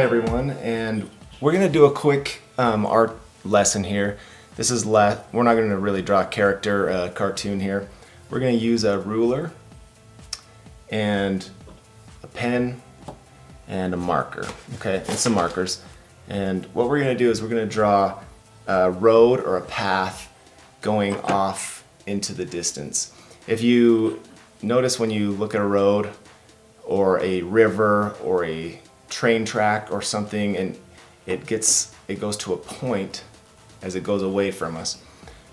Hi everyone, and we're going to do a quick art lesson here. This is we're not going to really draw a character cartoon here. We're going to use a ruler and a pen and a marker, okay, and some markers. And what we're going to do is we're going to draw a road or a path going off into the distance. If you notice when you look at a road or a river or a train track or something, and it goes to a point as it goes away from us.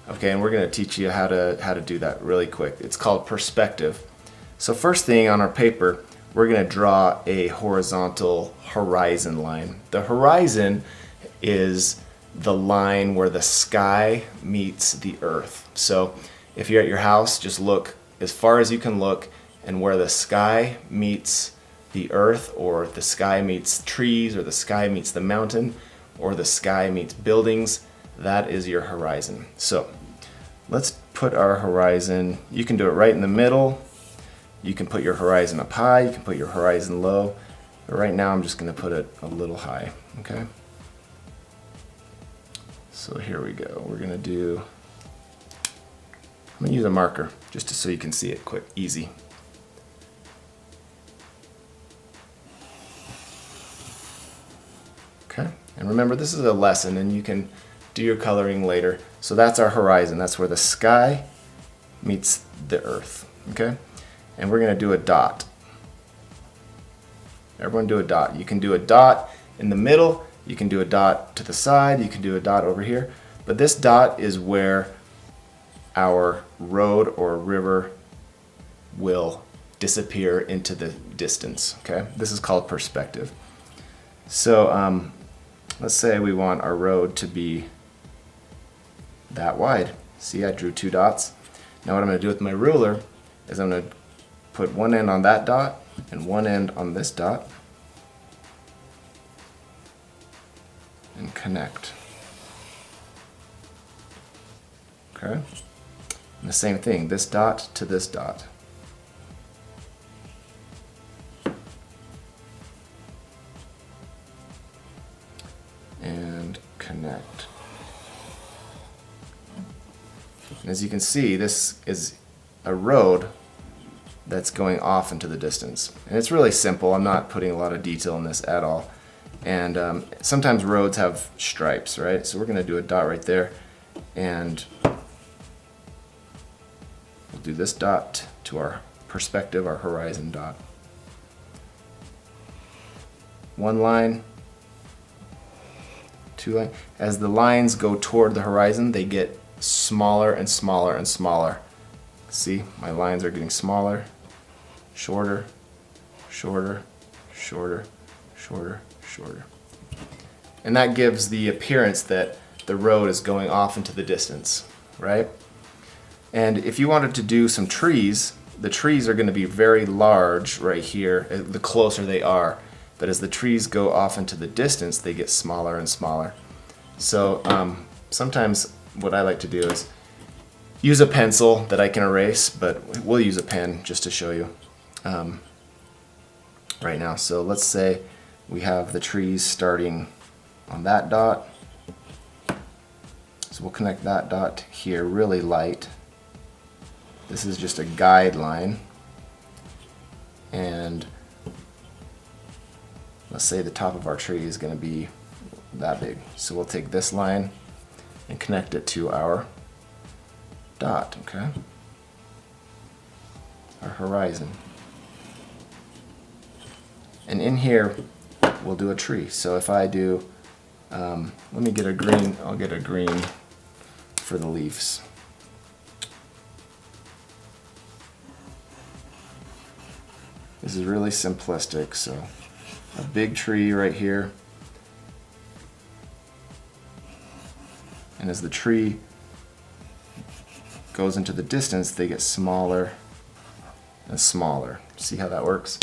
Okay, and we're going to teach you how to do that really quick. It's called perspective. So first thing on our paper, we're going to draw a horizontal horizon line. The horizon is the line where the sky meets the earth. So if you're at your house, just look as far as you can look, and where the sky meets the earth, or the sky meets trees, or the sky meets the mountain, or the sky meets buildings, that is your horizon. So let's put our horizon, you can do it right in the middle, you can put your horizon up high, you can put your horizon low, but right now I'm just going to put it a little high, okay? So here we go, I'm going to use a marker just so you can see it quick, easy. Okay, and remember this is a lesson and you can do your coloring later. So that's our horizon, that's where the sky meets the earth, okay? And we're going to do a dot. Everyone do a dot. You can do a dot in the middle, you can do a dot to the side, you can do a dot over here, but this dot is where our road or river will disappear into the distance, okay? This is called perspective. So let's say we want our road to be that wide. See, I drew two dots. Now what I'm going to do with my ruler is I'm going to put one end on that dot and one end on this dot and connect. Okay? And the same thing, this dot to this dot. And connect. And as you can see, this is a road that's going off into the distance. And it's really simple. I'm not putting a lot of detail in this at all. And sometimes roads have stripes, right? So we're going to do a dot right there. And we'll do this dot to our perspective, our horizon dot. One line, two lines. As the lines go toward the horizon, they get smaller and smaller and smaller. See, my lines are getting smaller, shorter, shorter, shorter, shorter, shorter. And that gives the appearance that the road is going off into the distance, right? And if you wanted to do some trees, the trees are going to be very large right here, the closer they are. But as the trees go off into the distance, they get smaller and smaller. So sometimes what I like to do is use a pencil that I can erase, but we'll use a pen just to show you right now. So let's say we have the trees starting on that dot. So we'll connect that dot here really light. This is just a guideline. And let's say the top of our tree is going to be that big. So we'll take this line and connect it to our dot, okay? Our horizon. And in here, we'll do a tree. So if I do, let me get a green, I'll get a green for the leaves. This is really simplistic, so a big tree right here. And as the tree goes into the distance, they get smaller and smaller. See how that works?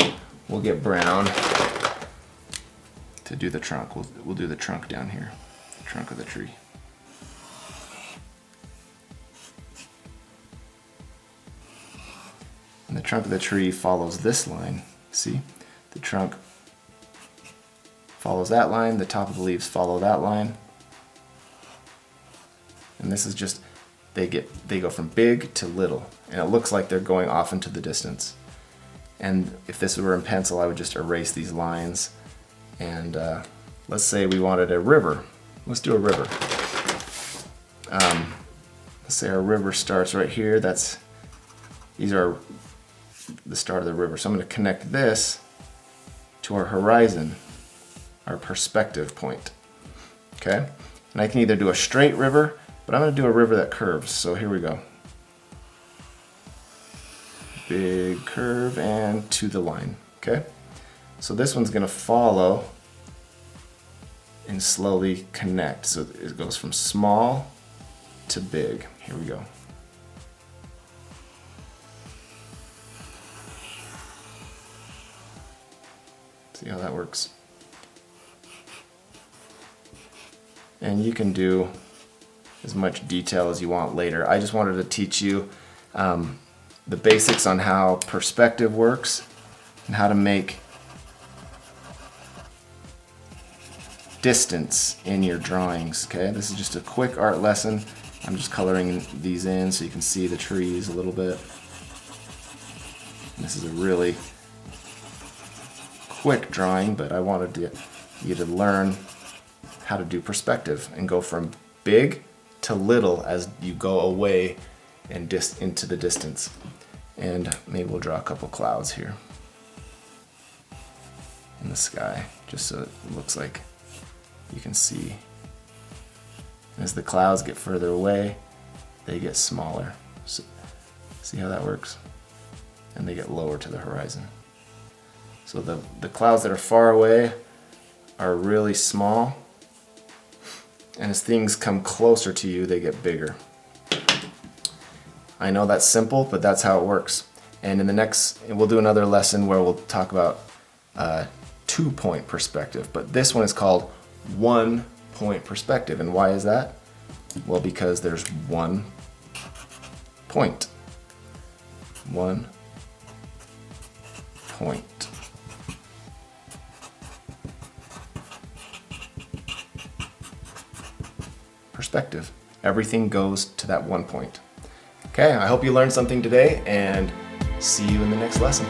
We'll get brown to do the trunk. We'll do the trunk down here, the trunk of the tree. And the trunk of the tree follows this line. See? The trunk follows that line, the top of the leaves follow that line. And this is just, they go from big to little, and it looks like they're going off into the distance. And if this were in pencil, I would just erase these lines. And let's say we wanted a river. Let's do a river. Let's say our river starts right here. These are the start of the river. So I'm going to connect this to our horizon, our perspective point. Okay? And I can either do a straight river, but I'm going to do a river that curves. So here we go. Big curve and to the line. Okay? So this one's going to follow and slowly connect. So it goes from small to big. Here we go. See how that works? And you can do as much detail as you want later. I just wanted to teach you the basics on how perspective works and how to make distance in your drawings. Okay, this is just a quick art lesson. I'm just coloring these in so you can see the trees a little bit. And this is a really quick drawing, but I wanted you to learn how to do perspective and go from big to little as you go away and into the distance. And maybe we'll draw a couple clouds here in the sky, just so it looks like you can see. And as the clouds get further away, they get smaller. So, see how that works? And they get lower to the horizon. So the clouds that are far away are really small, and as things come closer to you, they get bigger. I know that's simple, but that's how it works. And in the next, we'll do another lesson where we'll talk about 2-point perspective, but this one is called 1-point perspective. And why is that? Well, because there's 1 point. 1 point. Perspective. Everything goes to that 1 point. Okay, I hope you learned something today, and see you in the next lesson.